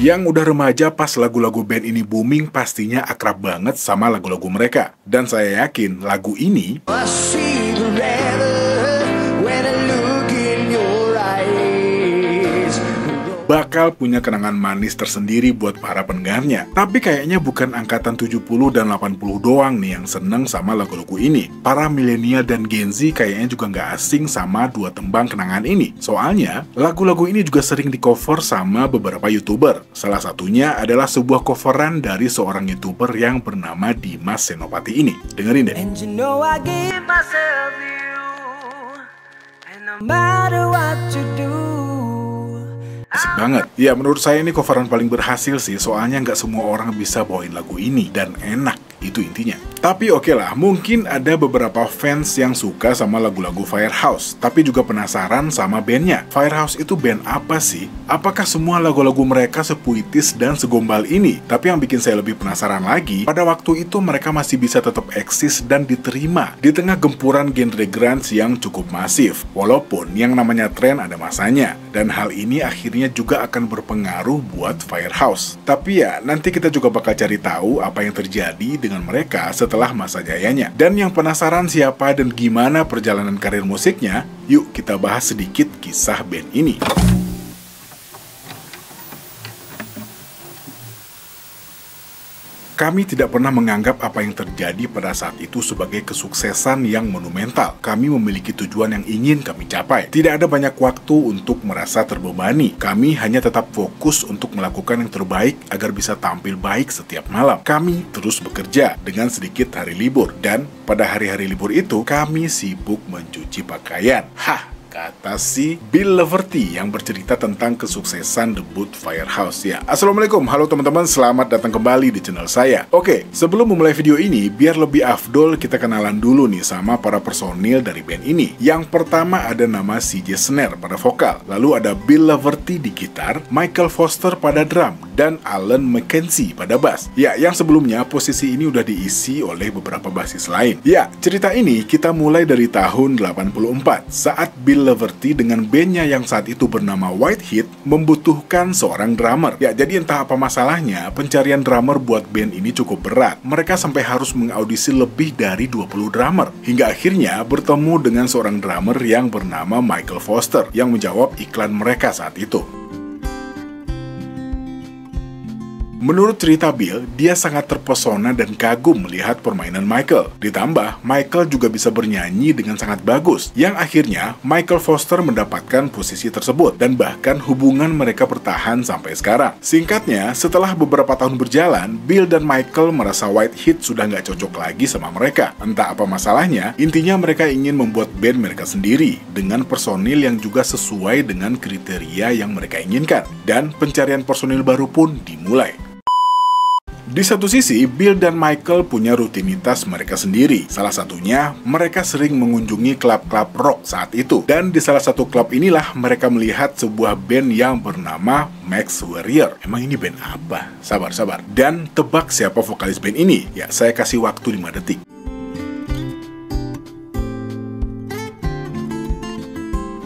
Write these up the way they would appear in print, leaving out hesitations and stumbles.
Yang udah remaja pas lagu-lagu band ini booming pastinya akrab banget sama lagu-lagu mereka. Dan saya yakin lagu ini bakal punya kenangan manis tersendiri buat para pendengarnya. Tapi kayaknya bukan angkatan 70 dan 80 doang nih yang seneng sama lagu-lagu ini. Para milenial dan Gen Z kayaknya juga nggak asing sama dua tembang kenangan ini. Soalnya, lagu-lagu ini juga sering di-cover sama beberapa YouTuber. Salah satunya adalah sebuah coveran dari seorang YouTuber yang bernama Dimas Senopati ini. Dengerin deh. And you know I give myself you, and no matter what you do. Asik banget. Ya, menurut saya ini coveran paling berhasil sih, soalnya nggak semua orang bisa bawain lagu ini, dan enak, itu intinya. Tapi oke lah, mungkin ada beberapa fans yang suka sama lagu-lagu Firehouse, tapi juga penasaran sama bandnya. Firehouse itu band apa sih? Apakah semua lagu-lagu mereka sepuitis dan segombal ini? Tapi yang bikin saya lebih penasaran lagi, pada waktu itu mereka masih bisa tetap eksis dan diterima di tengah gempuran genre grunge yang cukup masif. Walaupun yang namanya tren ada masanya, dan hal ini akhirnya juga akan berpengaruh buat Firehouse. Tapi ya, nanti kita juga bakal cari tahu apa yang terjadi dengan mereka setelah masa jayanya. Dan yang penasaran siapa dan gimana perjalanan karir musiknya, yuk kita bahas sedikit kisah band ini. Kami tidak pernah menganggap apa yang terjadi pada saat itu sebagai kesuksesan yang monumental. Kami memiliki tujuan yang ingin kami capai. Tidak ada banyak waktu untuk merasa terbebani. Kami hanya tetap fokus untuk melakukan yang terbaik agar bisa tampil baik setiap malam. Kami terus bekerja dengan sedikit hari libur. Dan pada hari-hari libur itu, kami sibuk mencuci pakaian. Kata si Bill Leverty yang bercerita tentang kesuksesan debut Firehouse ya. Assalamualaikum, halo teman-teman, selamat datang kembali di channel saya. Oke, sebelum memulai video ini, biar lebih afdol kita kenalan dulu nih sama para personil dari band ini. Yang pertama ada nama CJ Snare pada vokal, lalu ada Bill Leverty di gitar, Michael Foster pada drum, dan Alan McKenzie pada bass. Ya, yang sebelumnya posisi ini udah diisi oleh beberapa bassis lain. Ya, cerita ini kita mulai dari tahun 84 saat Bill Leverty dengan bandnya yang saat itu bernama White Heat membutuhkan seorang drummer. Ya, jadi entah apa masalahnya, pencarian drummer buat band ini cukup berat. Mereka sampai harus mengaudisi lebih dari 20 drummer. Hingga akhirnya bertemu dengan seorang drummer yang bernama Michael Foster yang menjawab iklan mereka saat itu. Menurut cerita Bill, dia sangat terpesona dan kagum melihat permainan Michael. Ditambah, Michael juga bisa bernyanyi dengan sangat bagus, yang akhirnya Michael Foster mendapatkan posisi tersebut, dan bahkan hubungan mereka bertahan sampai sekarang. Singkatnya, setelah beberapa tahun berjalan, Bill dan Michael merasa White Heat sudah nggak cocok lagi sama mereka. Entah apa masalahnya, intinya mereka ingin membuat band mereka sendiri, dengan personil yang juga sesuai dengan kriteria yang mereka inginkan. Dan pencarian personil baru pun dimulai. Di satu sisi, Bill dan Michael punya rutinitas mereka sendiri. Salah satunya, mereka sering mengunjungi klub-klub rock saat itu. Dan di salah satu klub inilah mereka melihat sebuah band yang bernama Max Warrior. Emang ini band apa? Sabar. Dan tebak siapa vokalis band ini? Ya, saya kasih waktu 5 detik.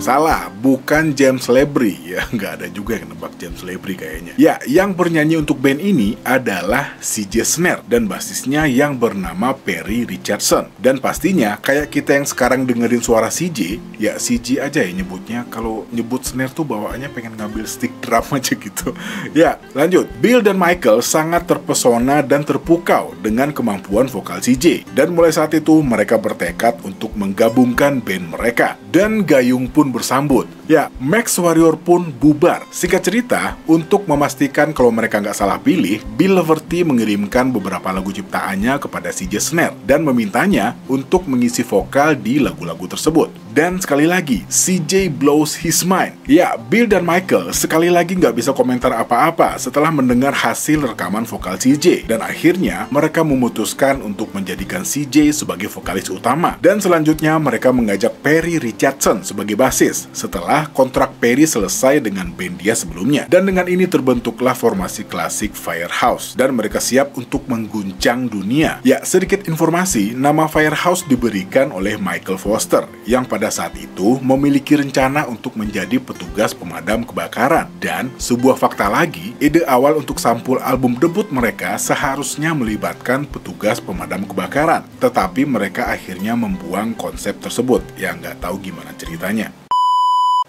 Salah, bukan James Labrie. Ya, nggak ada juga yang nebak James Labrie kayaknya. Ya, yang bernyanyi untuk band ini adalah CJ Snare dan basisnya yang bernama Perry Richardson. Dan pastinya, kayak kita yang sekarang dengerin suara CJ, ya CJ aja ya nyebutnya. Kalau nyebut Snare tuh bawaannya pengen ngambil stick drum aja gitu. Ya, lanjut. Bill dan Michael sangat terpesona dan terpukau dengan kemampuan vokal CJ. Dan mulai saat itu, mereka bertekad untuk menggabungkan band mereka. Dan gayung pun bersambut. Ya, Max Warrior pun bubar. Singkat cerita, untuk memastikan kalau mereka nggak salah pilih, Bill Leverty mengirimkan beberapa lagu ciptaannya kepada CJ Snare dan memintanya untuk mengisi vokal di lagu-lagu tersebut. Dan sekali lagi, CJ blows his mind. Ya, Bill dan Michael sekali lagi nggak bisa komentar apa-apa setelah mendengar hasil rekaman vokal CJ. Dan akhirnya, mereka memutuskan untuk menjadikan CJ sebagai vokalis utama. Dan selanjutnya, mereka mengajak Perry Richardson sebagai bassist. basis setelah kontrak Perry selesai dengan band dia sebelumnya. Dan dengan ini terbentuklah formasi klasik Firehouse dan mereka siap untuk mengguncang dunia. Ya, sedikit informasi, nama Firehouse diberikan oleh Michael Foster yang pada saat itu memiliki rencana untuk menjadi petugas pemadam kebakaran. Dan sebuah fakta lagi, ide awal untuk sampul album debut mereka seharusnya melibatkan petugas pemadam kebakaran, tetapi mereka akhirnya membuang konsep tersebut. Ya nggak tahu gimana ceritanya.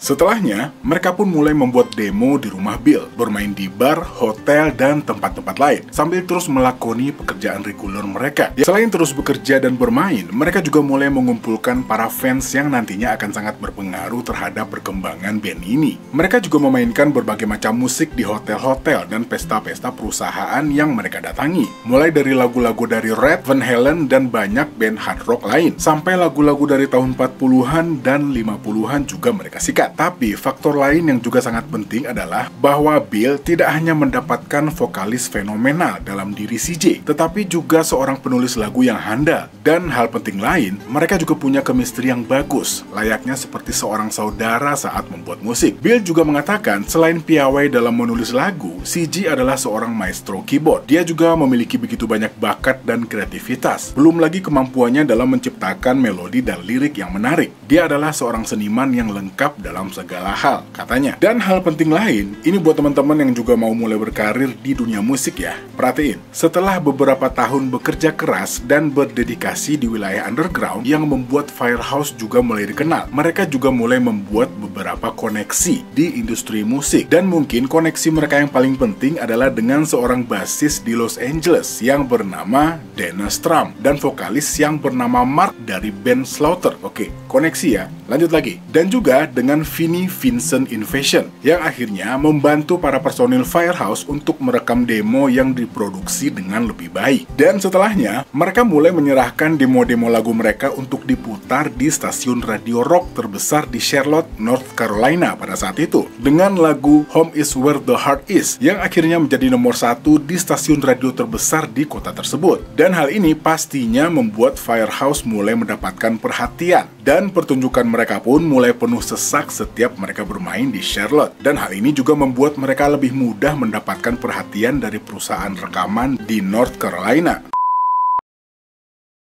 Setelahnya, mereka pun mulai membuat demo di rumah Bill, bermain di bar, hotel, dan tempat-tempat lain, sambil terus melakoni pekerjaan reguler mereka. Ya, selain terus bekerja dan bermain, mereka juga mulai mengumpulkan para fans yang nantinya akan sangat berpengaruh terhadap perkembangan band ini. Mereka juga memainkan berbagai macam musik di hotel-hotel dan pesta-pesta perusahaan yang mereka datangi. Mulai dari lagu-lagu dari Red, Van Halen, dan banyak band hard rock lain, sampai lagu-lagu dari tahun 40-an dan 50-an juga mereka sikat. Tapi faktor lain yang juga sangat penting adalah bahwa Bill tidak hanya mendapatkan vokalis fenomenal dalam diri CJ, tetapi juga seorang penulis lagu yang handal. Dan hal penting lain, mereka juga punya chemistry yang bagus, layaknya seperti seorang saudara saat membuat musik. Bill juga mengatakan selain piawai dalam menulis lagu, CJ adalah seorang maestro keyboard. Dia juga memiliki begitu banyak bakat dan kreativitas, belum lagi kemampuannya dalam menciptakan melodi dan lirik yang menarik. Dia adalah seorang seniman yang lengkap dalam segala hal, katanya. Dan hal penting lain, ini buat teman-teman yang juga mau mulai berkarir di dunia musik ya. Perhatiin, setelah beberapa tahun bekerja keras dan berdedikasi di wilayah underground yang membuat Firehouse juga mulai dikenal, mereka juga mulai membuat beberapa koneksi di industri musik. Dan mungkin koneksi mereka yang paling penting adalah dengan seorang basis di Los Angeles yang bernama Dennis Trump dan vokalis yang bernama Mark dari band Slaughter. Oke, koneksi ya. Lanjut lagi. Dan juga dengan Vinnie Vincent Invasion yang akhirnya membantu para personil Firehouse untuk merekam demo yang diproduksi dengan lebih baik. Dan setelahnya, mereka mulai menyerahkan demo-demo lagu mereka untuk diputar di stasiun radio rock terbesar di Charlotte, North Carolina pada saat itu, dengan lagu Home Is Where the Heart Is yang akhirnya menjadi nomor 1 di stasiun radio terbesar di kota tersebut. Dan hal ini pastinya membuat Firehouse mulai mendapatkan perhatian, dan pertunjukan mereka pun mulai penuh sesak setiap mereka bermain di Charlotte. Dan hal ini juga membuat mereka lebih mudah mendapatkan perhatian dari perusahaan rekaman di North Carolina.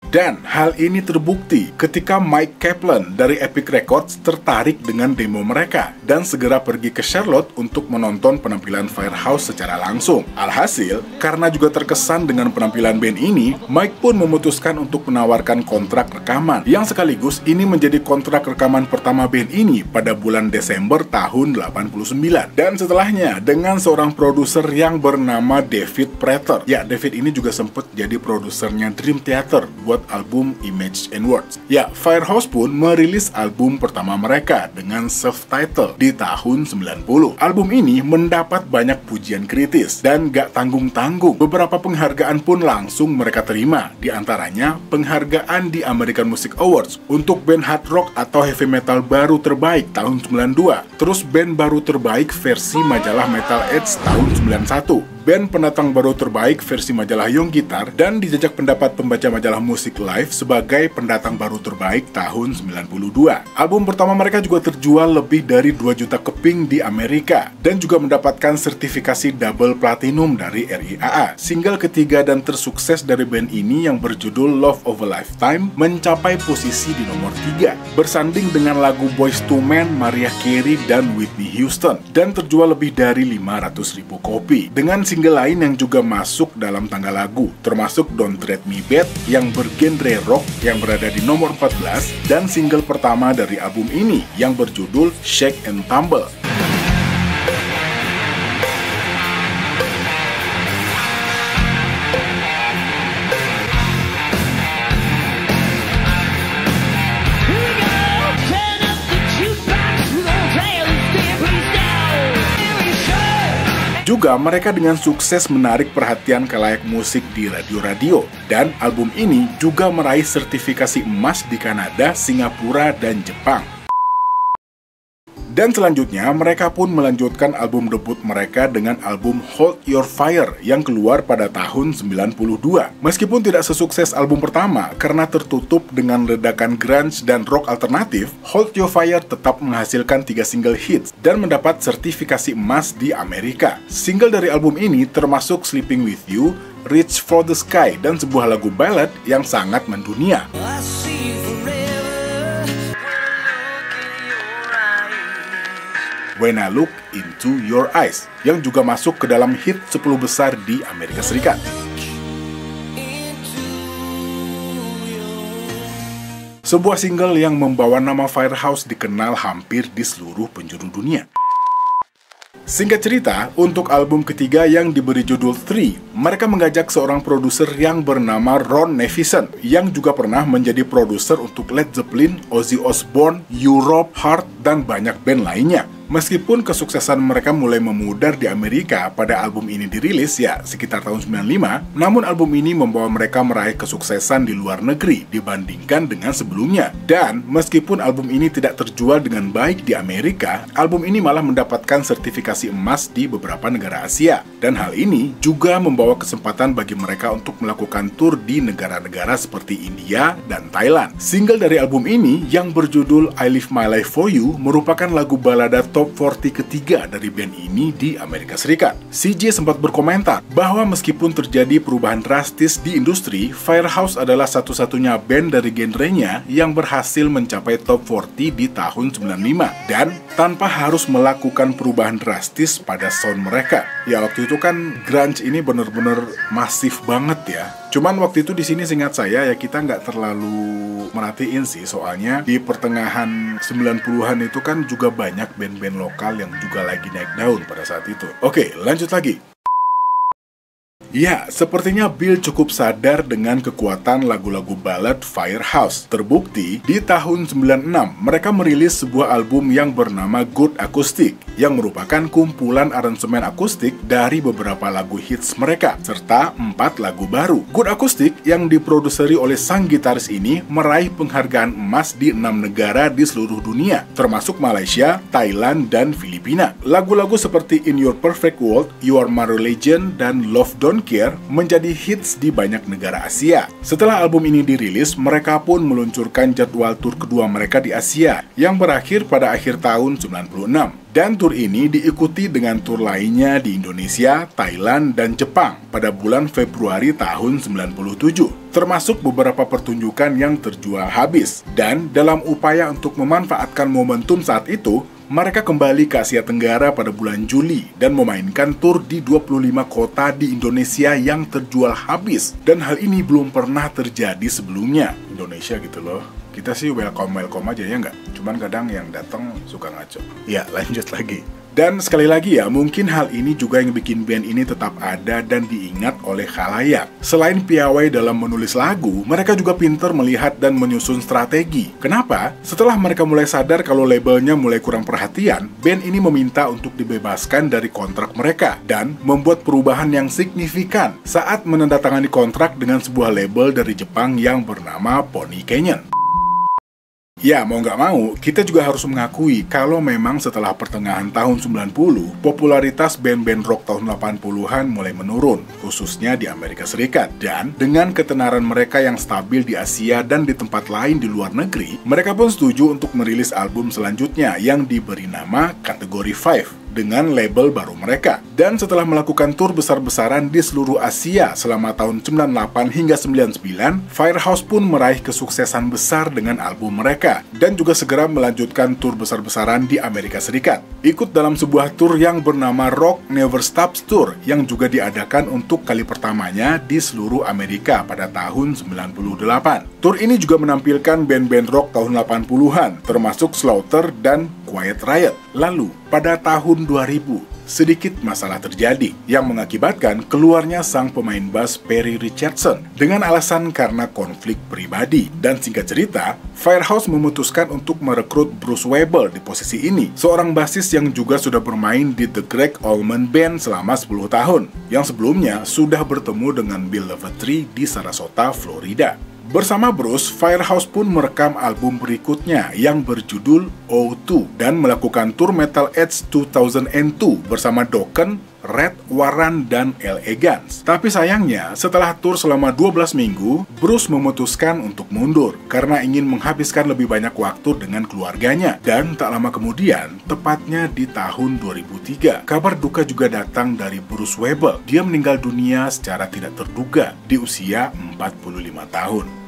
Dan hal ini terbukti ketika Mike Kaplan dari Epic Records tertarik dengan demo mereka dan segera pergi ke Charlotte untuk menonton penampilan Firehouse secara langsung. Alhasil, karena juga terkesan dengan penampilan band ini, Mike pun memutuskan untuk menawarkan kontrak rekaman yang sekaligus ini menjadi kontrak rekaman pertama band ini pada bulan Desember tahun 89. Dan setelahnya dengan seorang produser yang bernama David Prater. Ya, David ini juga sempat jadi produsernya Dream Theater buat album Image and Words. Ya, Firehouse pun merilis album pertama mereka dengan self-title di tahun 90. Album ini mendapat banyak pujian kritis dan gak tanggung-tanggung. Beberapa penghargaan pun langsung mereka terima, di antaranya penghargaan di American Music Awards untuk band hard rock atau heavy metal baru terbaik tahun 92, terus band baru terbaik versi majalah Metal Edge tahun 91, band pendatang baru terbaik versi majalah Young Guitar, dan dijajak pendapat pembaca majalah musik Live sebagai pendatang baru terbaik tahun 92. Album pertama mereka juga terjual lebih dari 2 juta keping di Amerika dan juga mendapatkan sertifikasi double platinum dari RIAA. Single ketiga dan tersukses dari band ini yang berjudul Love of a Lifetime mencapai posisi di nomor 3, bersanding dengan lagu Boyz II Men, Mariah Carey, dan Whitney Houston, dan terjual lebih dari 500.000 kopi. Dengan single lain yang juga masuk dalam tangga lagu, termasuk Don't Treat Me Bad yang bergenre rock yang berada di nomor 14, dan single pertama dari album ini yang berjudul Shake and Tumble. Juga mereka dengan sukses menarik perhatian khalayak musik di radio-radio, dan album ini juga meraih sertifikasi emas di Kanada, Singapura, dan Jepang. Dan selanjutnya, mereka pun melanjutkan album debut mereka dengan album Hold Your Fire yang keluar pada tahun 92. Meskipun tidak sesukses album pertama karena tertutup dengan ledakan grunge dan rock alternatif, Hold Your Fire tetap menghasilkan 3 single hits dan mendapat sertifikasi emas di Amerika. Single dari album ini termasuk Sleeping With You, Reach for the Sky, dan sebuah lagu ballad yang sangat mendunia, When I Look Into Your Eyes, yang juga masuk ke dalam hit 10 besar di Amerika Serikat. Sebuah single yang membawa nama Firehouse dikenal hampir di seluruh penjuru dunia. Singkat cerita, untuk album ketiga yang diberi judul Three, mereka mengajak seorang produser yang bernama Ron Nevison, yang juga pernah menjadi produser untuk Led Zeppelin, Ozzy Osbourne, Europe, Heart, dan banyak band lainnya. Meskipun kesuksesan mereka mulai memudar di Amerika pada album ini dirilis ya sekitar tahun 95, namun album ini membawa mereka meraih kesuksesan di luar negeri dibandingkan dengan sebelumnya. Dan meskipun album ini tidak terjual dengan baik di Amerika, album ini malah mendapatkan sertifikasi emas di beberapa negara Asia. Dan hal ini juga membawa kesempatan bagi mereka untuk melakukan tur di negara-negara seperti India dan Thailand. Single dari album ini yang berjudul I Live My Life For You merupakan lagu balada top 40 ketiga dari band ini di Amerika Serikat. CJ sempat berkomentar bahwa meskipun terjadi perubahan drastis di industri, Firehouse adalah satu-satunya band dari genrenya yang berhasil mencapai top 40 di tahun 95 dan tanpa harus melakukan perubahan drastis pada sound mereka. Ya waktu itu kan grunge ini bener-bener masif banget ya. Cuman waktu itu di sini seingat saya ya kita nggak terlalu merhatiin sih, soalnya di pertengahan 90-an itu kan juga banyak band-band lokal yang juga lagi naik daun pada saat itu. Oke, lanjut lagi. Ya, sepertinya Bill cukup sadar dengan kekuatan lagu-lagu ballad Firehouse. Terbukti, di tahun 96, mereka merilis sebuah album yang bernama Good Acoustic, yang merupakan kumpulan aransemen akustik dari beberapa lagu hits mereka, serta 4 lagu baru. Good Acoustic yang diproduseri oleh sang gitaris ini meraih penghargaan emas di 6 negara di seluruh dunia, termasuk Malaysia, Thailand, dan Filipina. Lagu-lagu seperti In Your Perfect World, You Are My Religion, dan Love Don't Care menjadi hits di banyak negara Asia. Setelah album ini dirilis, mereka pun meluncurkan jadwal tur kedua mereka di Asia yang berakhir pada akhir tahun 96. Dan tur ini diikuti dengan tur lainnya di Indonesia, Thailand, dan Jepang pada bulan Februari tahun 97. Termasuk beberapa pertunjukan yang terjual habis. Dan dalam upaya untuk memanfaatkan momentum saat itu, mereka kembali ke Asia Tenggara pada bulan Juli dan memainkan tur di 25 kota di Indonesia yang terjual habis. Dan hal ini belum pernah terjadi sebelumnya. Indonesia gitu loh. Kita sih welcome aja ya nggak? Cuman kadang yang datang suka ngaco. Ya, lanjut lagi. Dan sekali lagi ya, mungkin hal ini juga yang bikin band ini tetap ada dan diingat oleh khalayak. Selain piawai dalam menulis lagu, mereka juga pintar melihat dan menyusun strategi. Kenapa? Setelah mereka mulai sadar kalau labelnya mulai kurang perhatian, band ini meminta untuk dibebaskan dari kontrak mereka dan membuat perubahan yang signifikan saat menandatangani kontrak dengan sebuah label dari Jepang yang bernama Pony Canyon. Ya, mau nggak mau, kita juga harus mengakui kalau memang setelah pertengahan tahun 90, popularitas band-band rock tahun 80-an mulai menurun, khususnya di Amerika Serikat. Dan dengan ketenaran mereka yang stabil di Asia dan di tempat lain di luar negeri, mereka pun setuju untuk merilis album selanjutnya yang diberi nama Kategori 5 dengan label baru mereka. Dan setelah melakukan tur besar-besaran di seluruh Asia selama tahun 98 hingga 99, Firehouse pun meraih kesuksesan besar dengan album mereka dan juga segera melanjutkan tur besar-besaran di Amerika Serikat. Ikut dalam sebuah tur yang bernama Rock Never Stops Tour yang juga diadakan untuk kali pertamanya di seluruh Amerika pada tahun 98. Tur ini juga menampilkan band-band rock tahun 80-an termasuk Slaughter dan Quiet Riot. Lalu, pada tahun 2000, sedikit masalah terjadi yang mengakibatkan keluarnya sang pemain bass Perry Richardson dengan alasan karena konflik pribadi. Dan singkat cerita, Firehouse memutuskan untuk merekrut Bruce Weber di posisi ini, seorang bassis yang juga sudah bermain di The Greg Allman Band selama 10 tahun, yang sebelumnya sudah bertemu dengan Bill Levatry di Sarasota, Florida. Bersama Bruce, Firehouse pun merekam album berikutnya yang berjudul O2 dan melakukan tur Metal Edge 2002 bersama Dokken, Red, Warren, dan L.A. Guns. Tapi sayangnya, setelah tur selama 12 minggu, Bruce memutuskan untuk mundur karena ingin menghabiskan lebih banyak waktu dengan keluarganya. Dan tak lama kemudian, tepatnya di tahun 2003, kabar duka juga datang dari Bruce Weibel. Dia meninggal dunia secara tidak terduga di usia 45 tahun.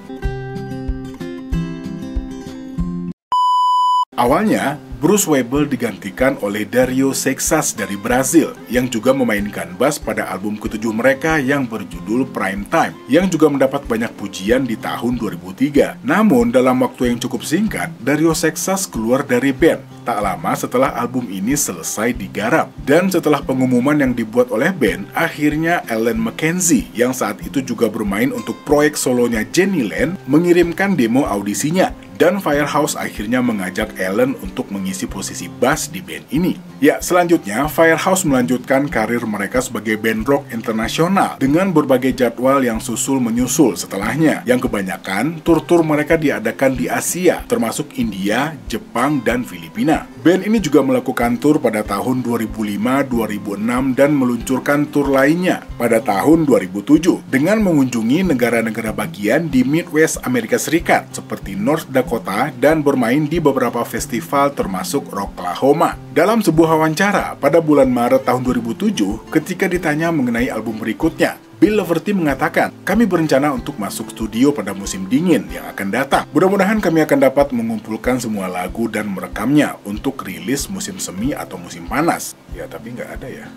Awalnya, Bruce Weibel digantikan oleh Dario Seixas dari Brazil yang juga memainkan bass pada album ketujuh mereka yang berjudul Prime Time yang juga mendapat banyak pujian di tahun 2003. Namun, dalam waktu yang cukup singkat, Dario Seixas keluar dari band tak lama setelah album ini selesai digarap. Dan setelah pengumuman yang dibuat oleh band, akhirnya Alan McKenzie yang saat itu juga bermain untuk proyek solonya Jenny Land mengirimkan demo audisinya. Dan Firehouse akhirnya mengajak Alan untuk mengisi posisi bass di band ini. Ya, selanjutnya Firehouse melanjutkan karir mereka sebagai band rock internasional dengan berbagai jadwal yang susul-menyusul setelahnya, yang kebanyakan tur-tur mereka diadakan di Asia, termasuk India, Jepang, dan Filipina. Band ini juga melakukan tur pada tahun 2005, 2006, dan meluncurkan tur lainnya pada tahun 2007 dengan mengunjungi negara-negara bagian di Midwest Amerika Serikat seperti North Dakota dan bermain di beberapa festival termasuk Rocklahoma. Dalam sebuah wawancara pada bulan Maret tahun 2007, ketika ditanya mengenai album berikutnya, Bill Leverty mengatakan, "Kami berencana untuk masuk studio pada musim dingin yang akan datang. Mudah-mudahan kami akan dapat mengumpulkan semua lagu dan merekamnya untuk rilis musim semi atau musim panas." Ya, tapi nggak ada ya.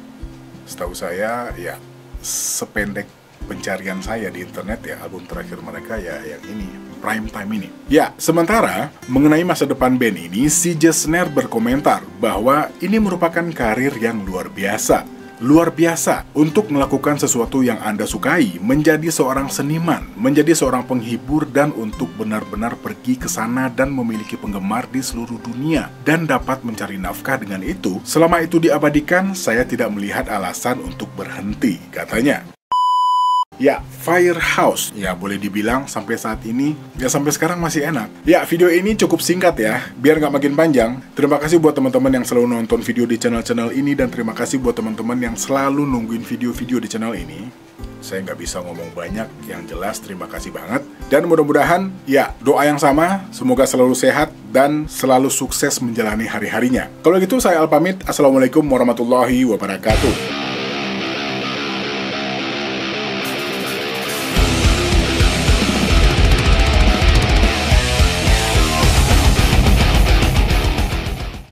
Setahu saya, ya, sependek pencarian saya di internet ya, album terakhir mereka ya yang ini, Prime Time ini. Ya, sementara mengenai masa depan band ini, si Jesner berkomentar bahwa ini merupakan karir yang luar biasa. Luar biasa untuk melakukan sesuatu yang Anda sukai, menjadi seorang seniman, menjadi seorang penghibur, dan untuk benar-benar pergi ke sana dan memiliki penggemar di seluruh dunia dan dapat mencari nafkah dengan itu. Selama itu diabadikan, saya tidak melihat alasan untuk berhenti, katanya. Ya, Firehouse, ya boleh dibilang sampai saat ini, ya sampai sekarang masih enak. Ya, video ini cukup singkat ya, biar nggak makin panjang. Terima kasih buat teman-teman yang selalu nonton video di channel-channel ini, dan terima kasih buat teman-teman yang selalu nungguin video-video di channel ini. Saya nggak bisa ngomong banyak, yang jelas terima kasih banget. Dan mudah-mudahan, ya doa yang sama, semoga selalu sehat dan selalu sukses menjalani hari-harinya. Kalau gitu saya pamit, Assalamualaikum warahmatullahi wabarakatuh.